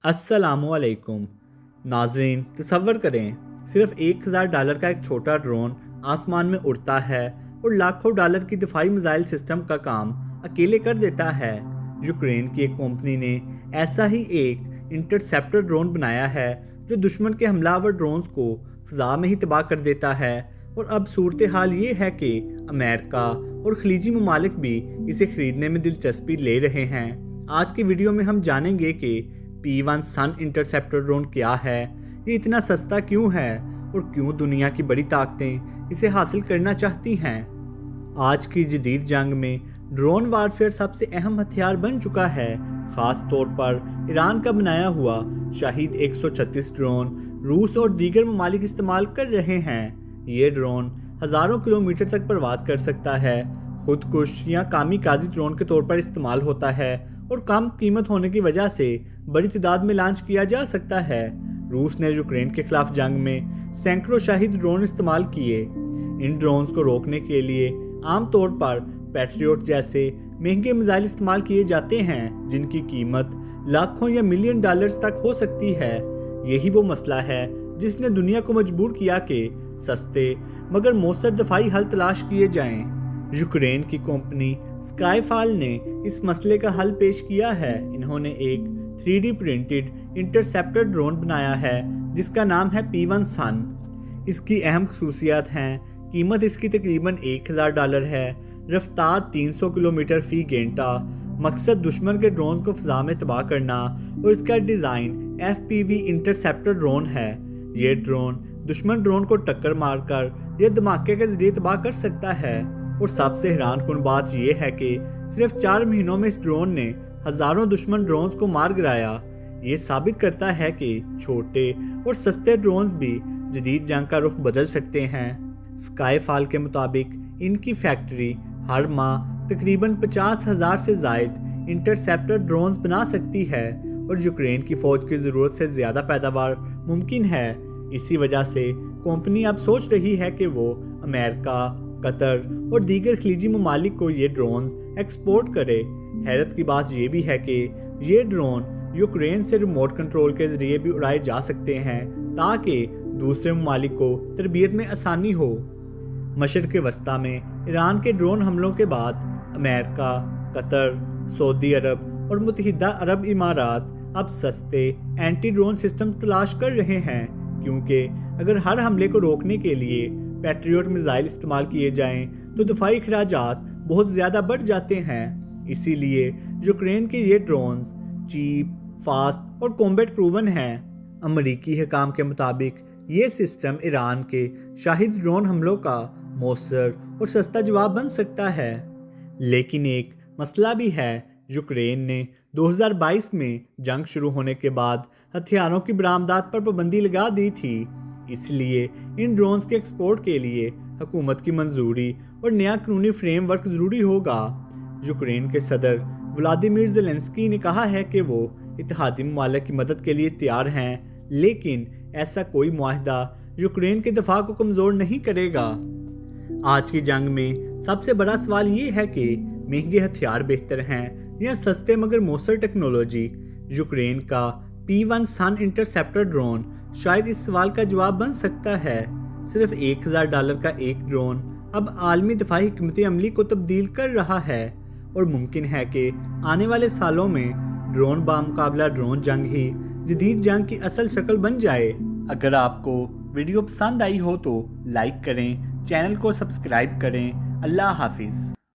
अस्सलामु अलैकुम नाजरीन, तसव्वुर करें सिर्फ $1000 का एक छोटा ड्रोन आसमान में उड़ता है और लाखों डॉलर की दिफाई मिसाइल सिस्टम का काम अकेले कर देता है। यूक्रेन की एक कंपनी ने ऐसा ही एक इंटरसेप्टर ड्रोन बनाया है जो दुश्मन के हमलावर ड्रोन्स को फ़ज़ा में ही तबाह कर देता है। और अब सूरत हाल ये है कि अमेरिका और खलीजी ममालिक भी इसे ख़रीदने में दिलचस्पी ले रहे हैं। आज की वीडियो में हम जानेंगे कि P1 सन इंटरसेप्टर ड्रोन क्या है, ये इतना सस्ता क्यों है और क्यों दुनिया की बड़ी ताकतें इसे हासिल करना चाहती हैं। आज की जदीद जंग में ड्रोन वारफेयर सबसे अहम हथियार बन चुका है। ख़ास तौर पर ईरान का बनाया हुआ शाहिद 136 ड्रोन रूस और दीगर ममालिक इस्तेमाल कर रहे हैं। ये ड्रोन हज़ारों किलोमीटर तक परवास कर सकता है, खुदकुश या कामिकाज़ी ड्रोन के तौर पर इस्तेमाल होता है और कम कीमत होने की वजह से बड़ी तादाद में लॉन्च किया जा सकता है। रूस ने यूक्रेन के खिलाफ जंग में सैकड़ों शाहिद ड्रोन इस्तेमाल किए। इन ड्रोन्स को रोकने के लिए आमतौर पर पैट्रियट जैसे महंगे मिसाइल इस्तेमाल किए जाते हैं जिनकी कीमत लाखों या मिलियन डॉलर्स तक हो सकती है। यही वो मसला है जिसने दुनिया को मजबूर किया कि सस्ते मगर मौसर दफाई हल तलाश किए जाएं। यूक्रेन की कंपनी स्काईफॉल ने इस मसले का हल पेश किया है। इन्होंने एक 3D प्रिंटेड इंटरसेप्टर ड्रोन बनाया है जिसका नाम है P1 सन। इसकी अहम खसूसियात हैं, कीमत इसकी तकरीबन $1000 है, रफ्तार 300 किलोमीटर फी घंटा, मकसद दुश्मन के ड्रोन्स को फ़ज़ा में तबाह करना और इसका डिज़ाइन FPV इंटरसेप्टर ड्रोन है। ये ड्रोन दुश्मन ड्रोन को टक्कर मारकर या धमाके के जरिए तबाह कर सकता है। और सबसे हैरानकुन बात यह है कि सिर्फ 4 महीनों में इस ड्रोन ने हज़ारों दुश्मन ड्रोन्स को मार गिराया। ये साबित करता है कि छोटे और सस्ते ड्रोन्स भी जदीद जंग का रुख बदल सकते हैं। स्काईफॉल के मुताबिक इनकी फैक्ट्री हर माह तकरीबन 50,000 से ज़ायद इंटरसेप्टर ड्रोन्स बना सकती है और यूक्रेन की फ़ौज की ज़रूरत से ज़्यादा पैदावार मुमकिन है। इसी वजह से कंपनी अब सोच रही है कि वो अमेरिका, कतर और दीगर खलीजी ममालिक को ये ड्रोन्स एक्सपोर्ट करे। हैरत की बात यह भी है कि ये ड्रोन यूक्रेन से रिमोट कंट्रोल के ज़रिए भी उड़ाए जा सकते हैं ताकि दूसरे ममालिक को तरबियत में आसानी हो। मशरिक़ वस्ता में ईरान के ड्रोन हमलों के बाद अमेरिका, कतर, सऊदी अरब और मुत्तहिदा अरब इमारात अब सस्ते एंटी ड्रोन सिस्टम तलाश कर रहे हैं, क्योंकि अगर हर हमले को रोकने के लिए पैट्रियट मिसाइल इस्तेमाल किए जाएं तो दफाई खराजात बहुत ज़्यादा बढ़ जाते हैं। इसीलिए यूक्रेन के ये ड्रोन्स चीप, फास्ट और कॉम्बैट प्रूवन हैं। अमरीकी हुकाम के मुताबिक ये सिस्टम ईरान के शाहिद ड्रोन हमलों का मौसर और सस्ता जवाब बन सकता है। लेकिन एक मसला भी है। यूक्रेन ने 2022 में जंग शुरू होने के बाद हथियारों की बरामदात पर पाबंदी लगा दी थी। इसलिए इन ड्रोन्स के एक्सपोर्ट के लिए हुकूमत की मंजूरी और नया कानूनी फ्रेमवर्क ज़रूरी होगा। यूक्रेन के सदर व्लादिमीर ज़ेलेंस्की ने कहा है कि वो इत्तेहादी ममालिक की मदद के लिए तैयार हैं, लेकिन ऐसा कोई मुआहदा यूक्रेन के दफा को कमज़ोर नहीं करेगा। आज की जंग में सबसे बड़ा सवाल ये है कि महंगे हथियार बेहतर हैं या सस्ते मगर मौसर टेक्नोलॉजी। यूक्रेन का P1 सन इंटरसेप्टर ड्रोन शायद इस सवाल का जवाब बन सकता है। सिर्फ $1000 का एक ड्रोन अब आलमी दफाई हिकमत अमली को तब्दील कर रहा है और मुमकिन है कि आने वाले सालों में ड्रोन बामुकाबला ड्रोन जंग ही जदीद जंग की असल शक्ल बन जाए। अगर आपको वीडियो पसंद आई हो तो लाइक करें, चैनल को सब्सक्राइब करें। अल्लाह हाफिज़।